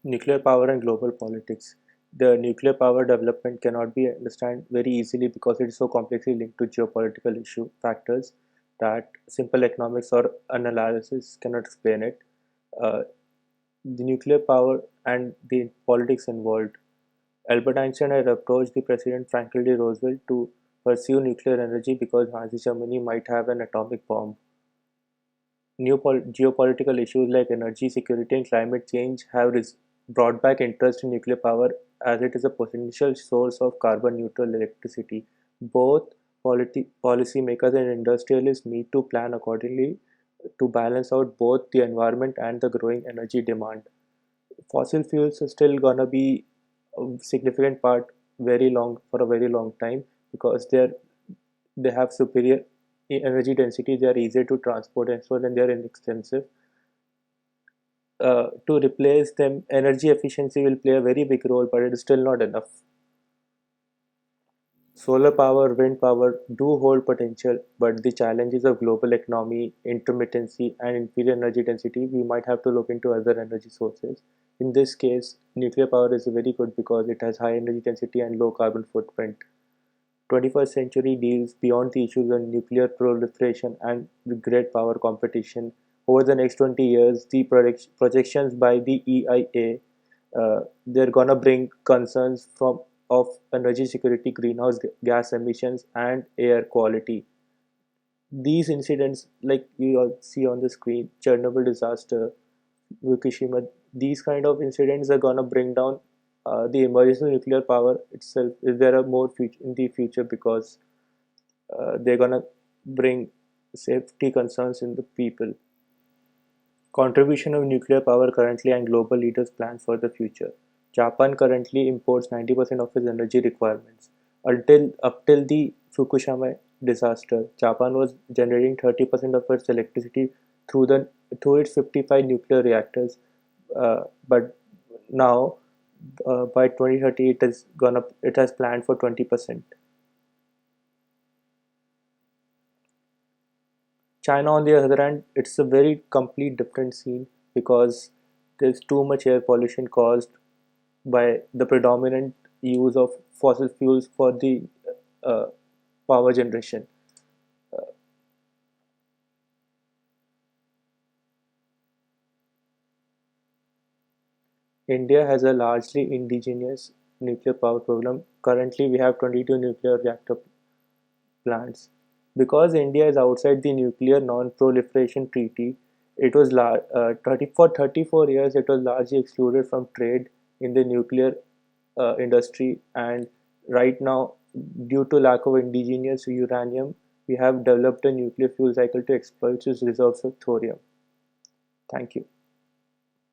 Nuclear power and global politics. The nuclear power development cannot be understood very easily because it is so complexly linked to geopolitical issue factors that simple economics or analysis cannot explain it. Uh, the nuclear power and the politics involved. Albert Einstein had approached the President Franklin D. Roosevelt to pursue nuclear energy because Nazi Germany might have an atomic bomb. Geopolitical issues like energy security and climate change have brought back interest in nuclear power as it is a potential source of carbon neutral electricity. Both policymakers and industrialists need to plan accordingly to balance out both the environment and the growing energy demand. Fossil fuels are still gonna be a significant part very long for a very long time because they have superior energy density, they are easier to transport and so on, and they are inexpensive. To replace them, energy efficiency will play a very big role, but it is still not enough. Solar power, wind power do hold potential, but the challenges of global economy, intermittency, and inferior energy density, we might have to look into other energy sources. In this case, nuclear power is very good because it has high energy density and low carbon footprint. 21st century deals beyond the issues of nuclear proliferation and the great power competition. Over the next 20 years, the projections by the EIA, they're gonna bring concerns from of energy security, greenhouse gas emissions, and air quality. These incidents, like you all see on the screen, Chernobyl disaster, Fukushima, these kind of incidents are gonna bring down the emergence of nuclear power itself. If there are more in the future because they're gonna bring safety concerns in the people. Contribution of nuclear power currently and global leaders' plans for the future. Japan currently imports 90% of its energy requirements. Until up till the Fukushima disaster, Japan was generating 30% of its electricity through the through its 55 nuclear reactors. But now, by 2030, it has planned for 20%. China, on the other hand, it's a very complete different scene because there's too much air pollution caused by the predominant use of fossil fuels for the uh, power generation. India has a largely indigenous nuclear power problem. Currently, we have 22 nuclear reactor plants. Because India is outside the Nuclear Non-Proliferation Treaty, it was 34 years it was largely excluded from trade in the nuclear industry, and right now, due to lack of indigenous uranium, we have developed a nuclear fuel cycle to exploit its reserves of thorium. Thank you.